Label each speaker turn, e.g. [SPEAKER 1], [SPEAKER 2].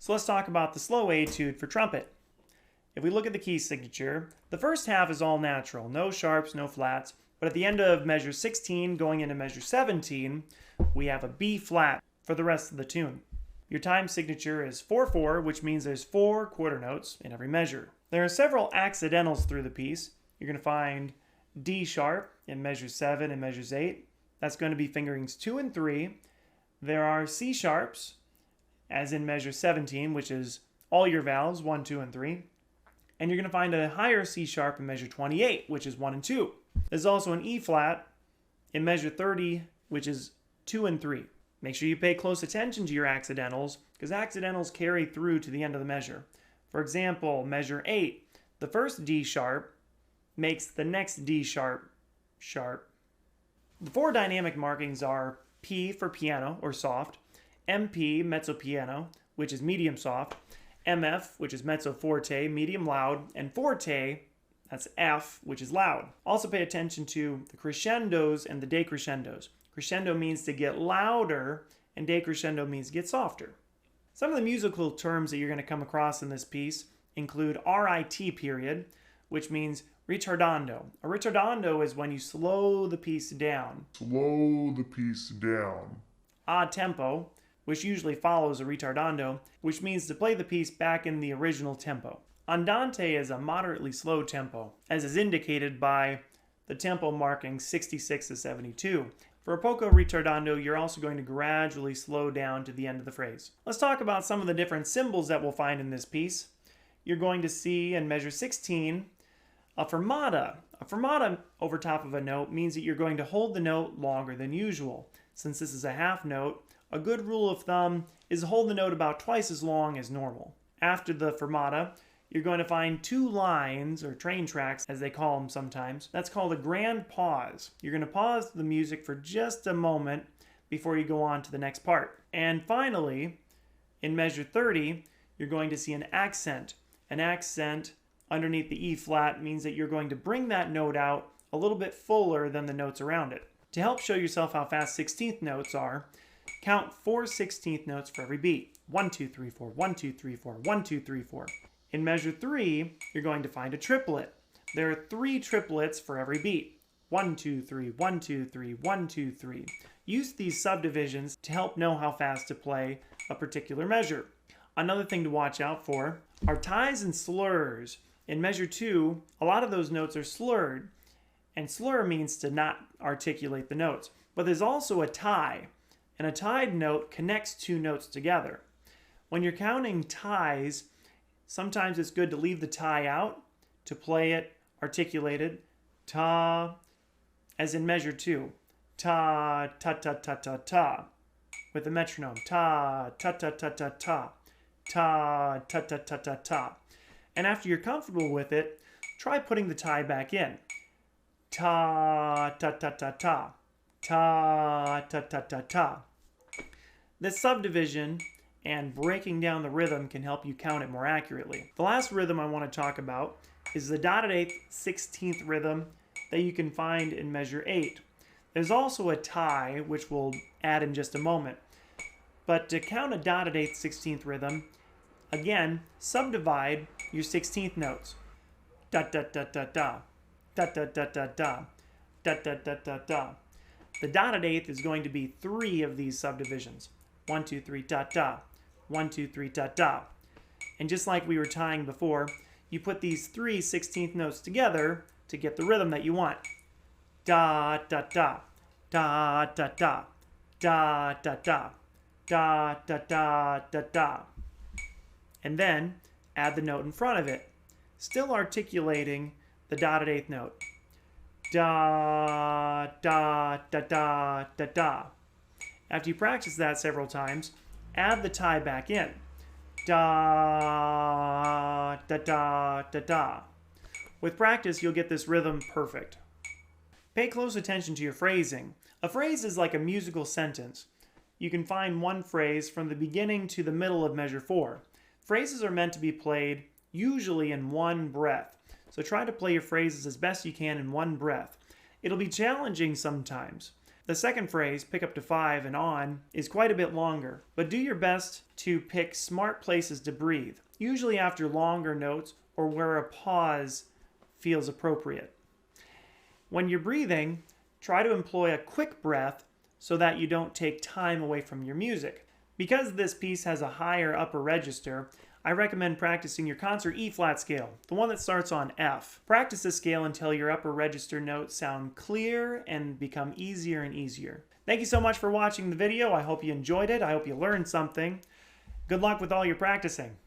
[SPEAKER 1] So let's talk about the slow etude for trumpet. If we look at the key signature, the first half is all natural, no sharps, no flats, but at the end of measure 16 going into measure 17, we have a B flat for the rest of the tune. Your time signature is 4/4, which means there's 4 quarter notes in every measure. There are several accidentals through the piece. You're going to find D sharp in measure 7 and measures 8. That's going to be fingerings 2 and 3. There are C sharps, as in measure 17, which is all your vowels, 1, 2, and 3. And you're going to find a higher C sharp in measure 28, which is 1 and 2. There's also an E flat in measure 30, which is 2 and 3. Make sure you pay close attention to your accidentals, because accidentals carry through to the end of the measure. For example, measure 8, the first D sharp makes the next D sharp sharp. The 4 dynamic markings are P for piano, or soft, MP, mezzo piano, which is medium soft, MF, which is mezzo forte, medium loud, and forte, that's F, which is loud. Also pay attention to the crescendos and the decrescendos. Crescendo means to get louder, and decrescendo means to get softer. Some of the musical terms that you're going to come across in this piece include RIT period, which means ritardando. A ritardando is when you slow the piece down. A tempo, which usually follows a ritardando, which means to play the piece back in the original tempo. Andante is a moderately slow tempo, as is indicated by the tempo marking 66 to 72. For a poco ritardando, you're also going to gradually slow down to the end of the phrase. Let's talk about some of the different symbols that we'll find in this piece. You're going to see in measure 16 a fermata. A fermata over top of a note means that you're going to hold the note longer than usual. Since this is a half note, a good rule of thumb is to hold the note about twice as long as normal. After the fermata, you're going to find 2 lines, or train tracks as they call them sometimes. That's called a grand pause. You're going to pause the music for just a moment before you go on to the next part. And finally, in measure 30, you're going to see an accent. An accent underneath the E flat means that you're going to bring that note out a little bit fuller than the notes around it. To help show yourself how fast 16th notes are, count 4 16th notes for every beat. 1, 2, 3, 4, 1, 2, 3, 4, 1, 2, 3, 4. In measure 3, you're going to find a triplet. There are 3 triplets for every beat. 1, 2, 3, 1, 2, 3, 1, 2, 3. Use these subdivisions to help know how fast to play a particular measure. Another thing to watch out for are ties and slurs. In measure 2, a lot of those notes are slurred, and slur means to not articulate the notes. But there's also a tie, and a tied note connects 2 notes together. When you're counting ties, sometimes it's good to leave the tie out, to play it articulated, ta, as in measure 2, ta, ta, ta, ta, ta, ta, with the metronome, ta, ta, ta, ta, ta, ta, ta, ta, ta, ta, ta, ta. And after you're comfortable with it, try putting the tie back in. Ta, ta, ta, ta, ta, ta, ta, ta, ta, ta. This subdivision and breaking down the rhythm can help you count it more accurately. The last rhythm I want to talk about is the dotted 8th 16th rhythm that you can find in measure 8. There's also a tie, which we'll add in just a moment. But to count a dotted 8th 16th rhythm, again, subdivide your 16th notes. Da da da da da, da da da da da, da da da da da. The dotted 8th is going to be 3 of these subdivisions. 1, 2, 3, da da. 1, 2, 3, da da. And just like we were tying before, you put these 3 16th notes together to get the rhythm that you want. Da da da, da da da, da da da, da da da da da. And then add the note in front of it, still articulating the dotted 8th note. Da da da da da da. After you practice that several times, add the tie back in. Da, da, da, da, da. With practice, you'll get this rhythm perfect. Pay close attention to your phrasing. A phrase is like a musical sentence. You can find one phrase from the beginning to the middle of measure 4. Phrases are meant to be played usually in one breath. So try to play your phrases as best you can in one breath. It'll be challenging sometimes. The second phrase, pick up to 5 and on, is quite a bit longer, but do your best to pick smart places to breathe, usually after longer notes or where a pause feels appropriate. When you're breathing, try to employ a quick breath so that you don't take time away from your music. Because this piece has a higher upper register, I recommend practicing your concert E-flat scale, the one that starts on F. Practice this scale until your upper register notes sound clear and become easier and easier. Thank you so much for watching the video. I hope you enjoyed it. I hope you learned something. Good luck with all your practicing.